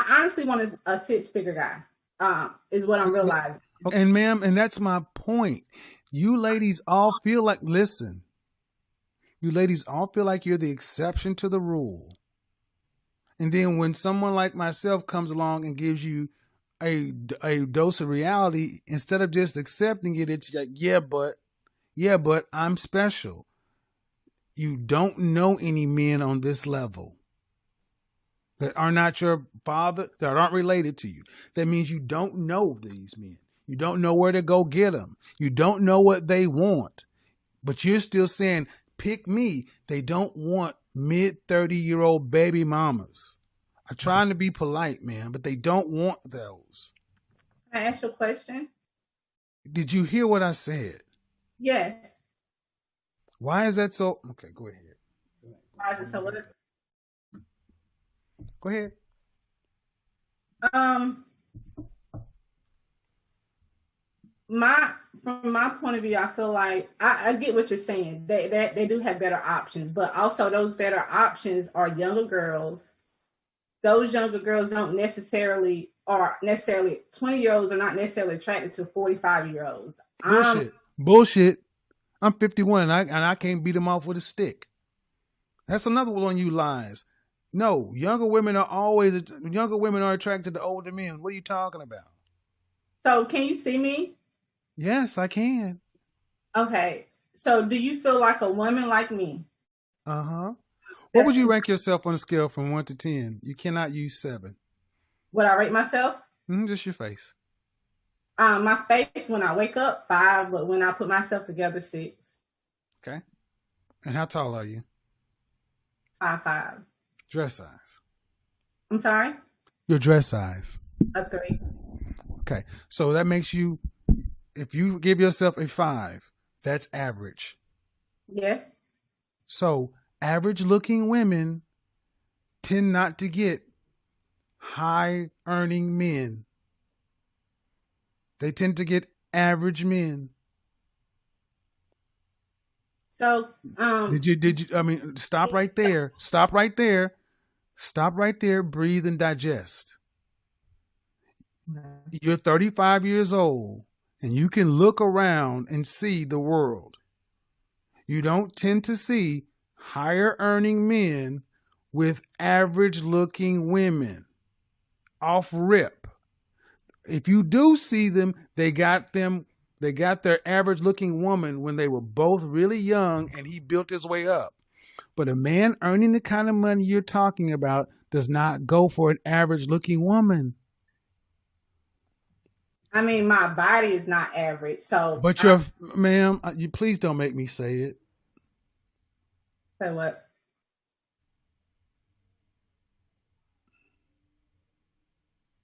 I honestly want a six-figure guy. Is what I'm realizing. And ma'am, and that's my point. You ladies all feel like, listen, you ladies all feel like you're the exception to the rule. And then when someone like myself comes along and gives you a dose of reality, instead of just accepting it, it's like, yeah, but I'm special. You don't know any men on this level that are not your father, that aren't related to you. That means you don't know these men. You don't know where to go get them. You don't know what they want. But you're still saying, pick me. They don't want mid 30-year-old baby mamas. I'm trying to be polite, man, but they don't want those. Can I ask you a question? Did you hear what I said? Yes. Why is that so? Okay, go ahead. Why is it so? Go ahead. Um, from my point of view, I feel like I get what you're saying. They do have better options, but also those better options are younger girls. Those younger girls don't necessarily 20-year-olds are not necessarily attracted to 45-year-olds. Bullshit. I'm 51 and I can't beat them off with a stick. That's another one of you lies. No, younger women are attracted to older men. What are you talking about? So can you see me? Yes, I can. Okay. So do you feel like a woman like me? Uh-huh. What would you rank yourself on a scale from 1 to 10? You cannot use 7. Would I rate myself? Just your face. My face when I wake up, 5, but when I put myself together, 6. Okay. And how tall are you? 5'5". Dress size. I'm sorry? Your dress size. A 3. Okay. So that makes you, if you give yourself a 5, that's average. Yes. So average looking women tend not to get high earning men. They tend to get average men. So did you I mean, stop right there. Stop right there. Stop right there. Breathe and digest. You're 35 years old and you can look around and see the world. You don't tend to see higher earning men with average looking women off rip. If you do see them, they got their average looking woman when they were both really young and he built his way up. But a man earning the kind of money you're talking about does not go for an average looking woman. I mean, my body is not average. So But ma'am, you please don't make me say it. Say what?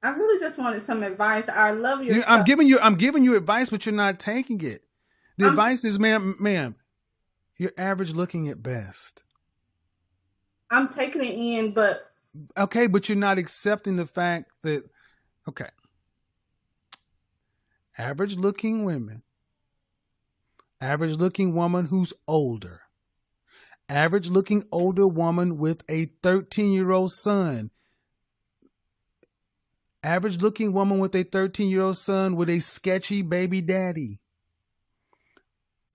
I really just wanted some advice. I love your I'm giving you advice, but you're not taking it. The advice is, ma'am, you're average looking at best. I'm taking it in, but okay, but you're not accepting the fact that average looking women, average looking woman who's older, average looking older woman with a 13-year-old son. Average looking woman with a 13-year-old son with a sketchy baby daddy.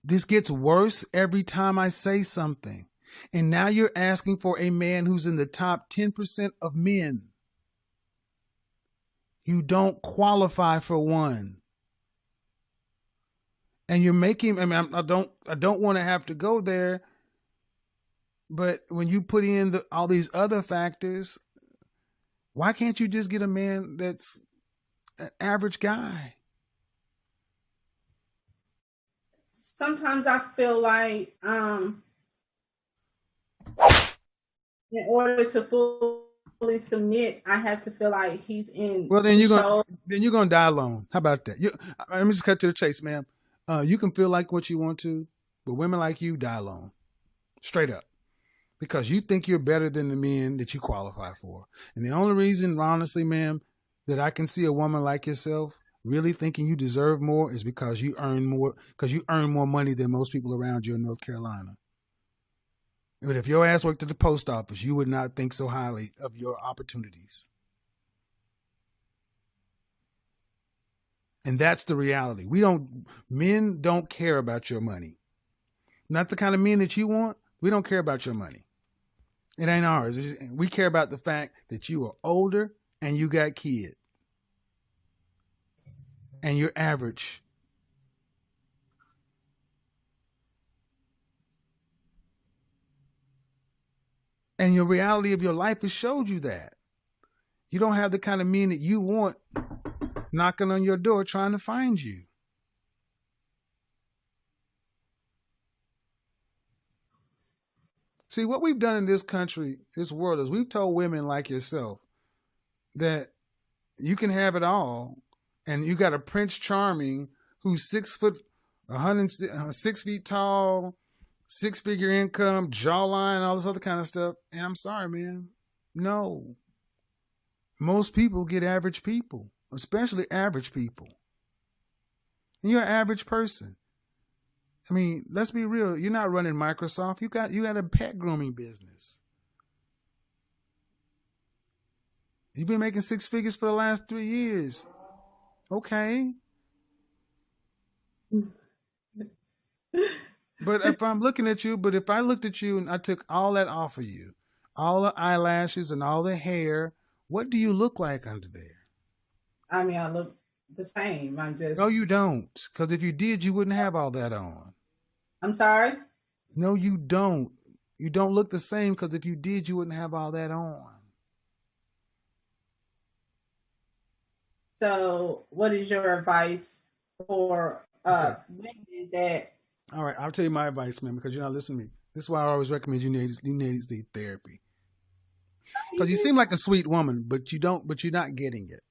This gets worse every time I say something. And now you're asking for a man who's in the top 10% of men. You don't qualify for one. And you're making, I don't want to have to go there. But when you put in all these other factors, why can't you just get a man that's an average guy? Sometimes I feel like in order to fully submit, I have to feel like he's in. Well, then you're gonna die alone. How about that? Let me just cut to the chase, ma'am. You can feel like what you want to, but women like you die alone, straight up, because you think you're better than the men that you qualify for. And the only reason, honestly, ma'am, that I can see a woman like yourself really thinking you deserve more is because you earn more money than most people around you in North Carolina. But if your ass worked at the post office, you would not think so highly of your opportunities. And that's the reality. Men don't care about your money. Not the kind of men that you want. We don't care about your money. It ain't ours. We care about the fact that you are older and you got kids. And you're average. And your reality of your life has showed you that. You don't have the kind of men that you want knocking on your door trying to find you. See, what we've done in this country, this world, is we've told women like yourself that you can have it all, and you got a Prince Charming who's 6 foot, 6 feet tall, 6-figure income, jawline, all this other kind of stuff. And I'm sorry, man. No. Most people get average people, especially average people. And you're an average person. I mean, let's be real. You're not running Microsoft. You got a pet grooming business. You've been making 6 figures for the last 3 years. Okay. But if I'm looking at you, if I looked at you and I took all that off of you, all the eyelashes and all the hair, what do you look like under there? I mean, I look the same. No, you don't. Because if you did, you wouldn't have all that on. I'm sorry? No, you don't. You don't look the same because if you did, you wouldn't have all that on. So, what is your advice for women that? All right, I'll tell you my advice, man, because you're not listening to me. This is why I always recommend you need therapy. Because you seem like a sweet woman, but you're not getting it.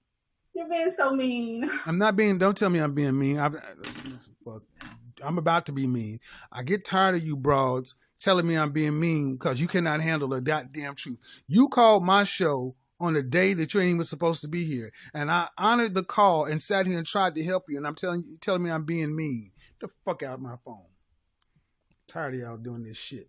You're being so mean. I'm not being. Don't tell me I'm being mean. I'm about to be mean. I get tired of you broads telling me I'm being mean because you cannot handle the goddamn truth. You called my show on a day that you ain't even supposed to be here, and I honored the call and sat here and tried to help you, and I'm telling me I'm being mean. Get the fuck out of my phone. I'm tired of y'all doing this shit.